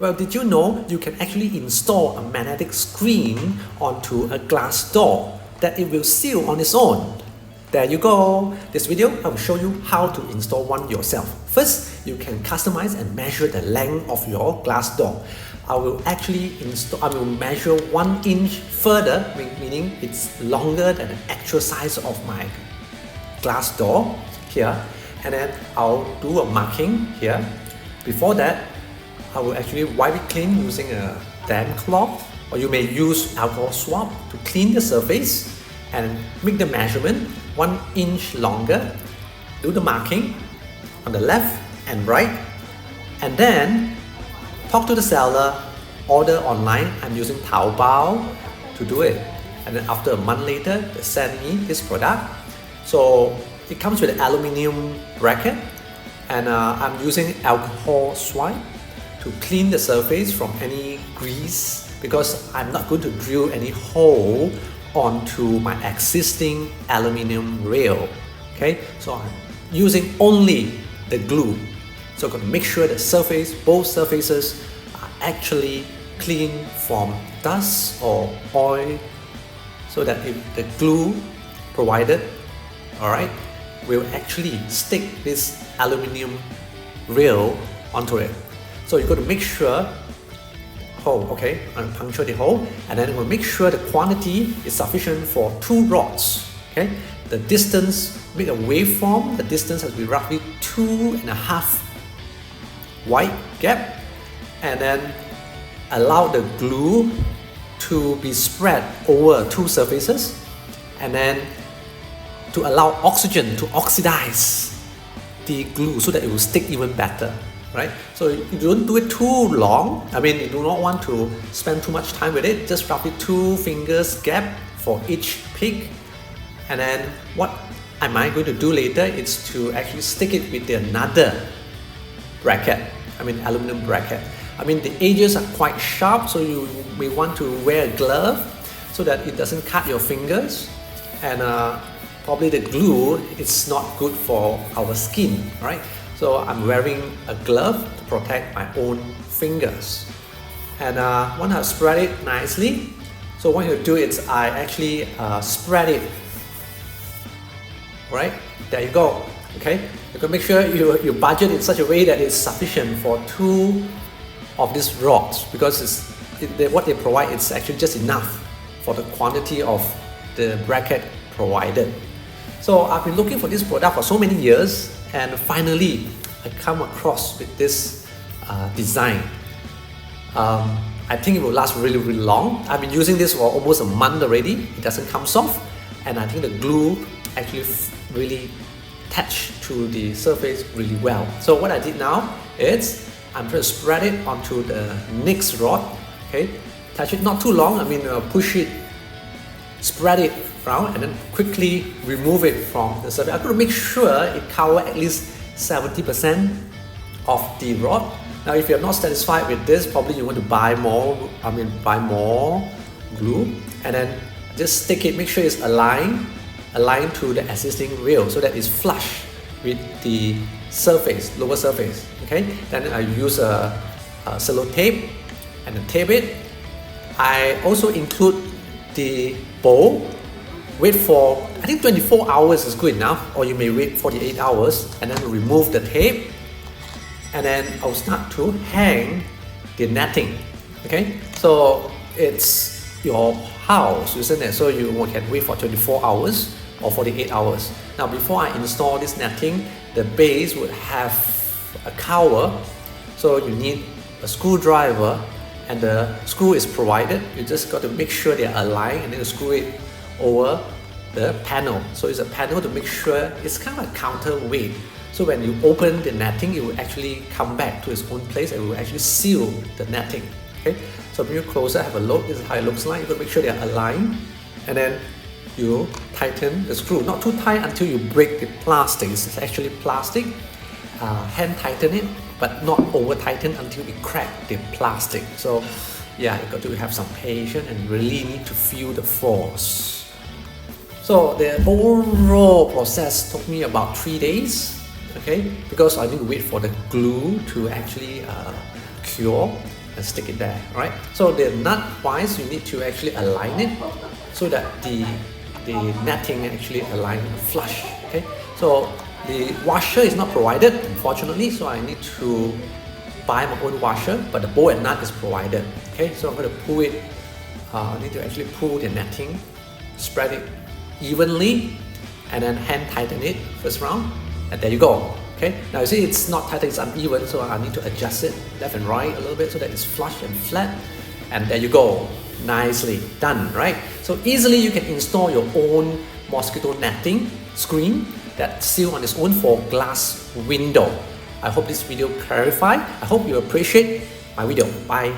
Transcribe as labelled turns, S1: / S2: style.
S1: Well, did you know you can actually install a magnetic screen onto a glass door that it will seal on its own? There you go. This video, I will show you how to install one yourself. First, you can customize and measure the length of your glass door. I will measure 1 inch further, meaning it's longer than the actual size of my glass door here. And then I'll do a marking here. Before that, I will actually wipe it clean using a damp cloth, or you may use alcohol swab to clean the surface and make the measurement 1 inch longer. Do the marking on the left and right, and then talk to the seller, order online. I'm using Taobao to do it, and then after a month later they send me this product. So it comes with an aluminium bracket, and I'm using alcohol swab to clean the surface from any grease, because I'm not going to drill any hole onto my existing aluminium rail. Okay, so I'm using only the glue. So I'm going to make sure the both surfaces are actually clean from dust or oil, so that if the glue provided, alright, will actually stick this aluminium rail onto it. So you've got to make sure and puncture the hole, and then we'll make sure the quantity is sufficient for 2 rods. Okay, the distance, make a waveform. The distance has to be roughly 2.5 wide gap, and then allow the glue to be spread over 2 surfaces, and then to allow oxygen to oxidize the glue so that it will stick even better. Right? So you don't do it too long. You do not want to spend too much time with it. Just roughly 2 fingers gap for each peak. And then what am I going to do later is to actually stick it with another bracket. Aluminum bracket. The edges are quite sharp, so you may want to wear a glove so that it doesn't cut your fingers. And probably the glue is not good for our skin, right? So I'm wearing a glove to protect my own fingers. And once I've spread it nicely, so what you do is I actually spread it. Right? There you go. Okay? You can make sure you budget in such a way that it's sufficient for 2 of these rods, because what they provide is actually just enough for the quantity of the bracket provided. So I've been looking for this product for so many years, and finally I come across with this design. I think it will last really, really long. I've been using this for almost a month already. It doesn't come soft, and I think the glue actually really attached to the surface really well. So what I did now is I'm going to spread it onto the next rod. Okay, touch it not too long. Push it, spread it around, and then quickly remove it from the surface. I'm going to make sure it covers at least 70% of the rod. Now, if you're not satisfied with this, probably you want to buy more glue, and then just stick it. Make sure it's aligned to the existing rail, so that it's flush with the surface, lower surface. Okay. Then I use a sellotape and then tape it. I also include the bowl. Wait for, I think 24 hours is good enough, or you may wait 48 hours, and then remove the tape, and then I'll start to hang the netting. Okay, so it's your house, isn't it? So you can wait for 24 hours or 48 hours. Now, before I install this netting, the base would have a cover, so you need a screwdriver, and the screw is provided. You just got to make sure they are aligned, and then screw it over the panel. So it's a panel to make sure it's kind of a counterweight. So when you open the netting, it will actually come back to its own place, and it will actually seal the netting. Okay, so bring it closer, have a look. This is how it looks like. You got to make sure they are aligned, and then you tighten the screw. Not too tight until you break the plastic. It's actually plastic. Hand tighten it, but not over tighten until you crack the plastic. So yeah, you got to have some patience and really need to feel the force. So the overall process took me about 3 days. Okay, because I need to wait for the glue to actually cure. and stick it there, right? So the nut wise, you need to actually align it so that the netting actually align flush, okay? So the washer is not provided, unfortunately, so I need to buy my own washer, but the bolt and nut is provided, okay? So I'm going to pull it, I need to actually pull the netting, spread it evenly, and then hand tighten it first round, and there you go. Okay, now you see it's not tight, it's uneven, so I need to adjust it left and right a little bit so that it's flush and flat, and there you go, nicely done, right? So easily you can install your own mosquito netting screen that seal on its own for glass window. I hope this video clarified. I hope you appreciate my video. Bye.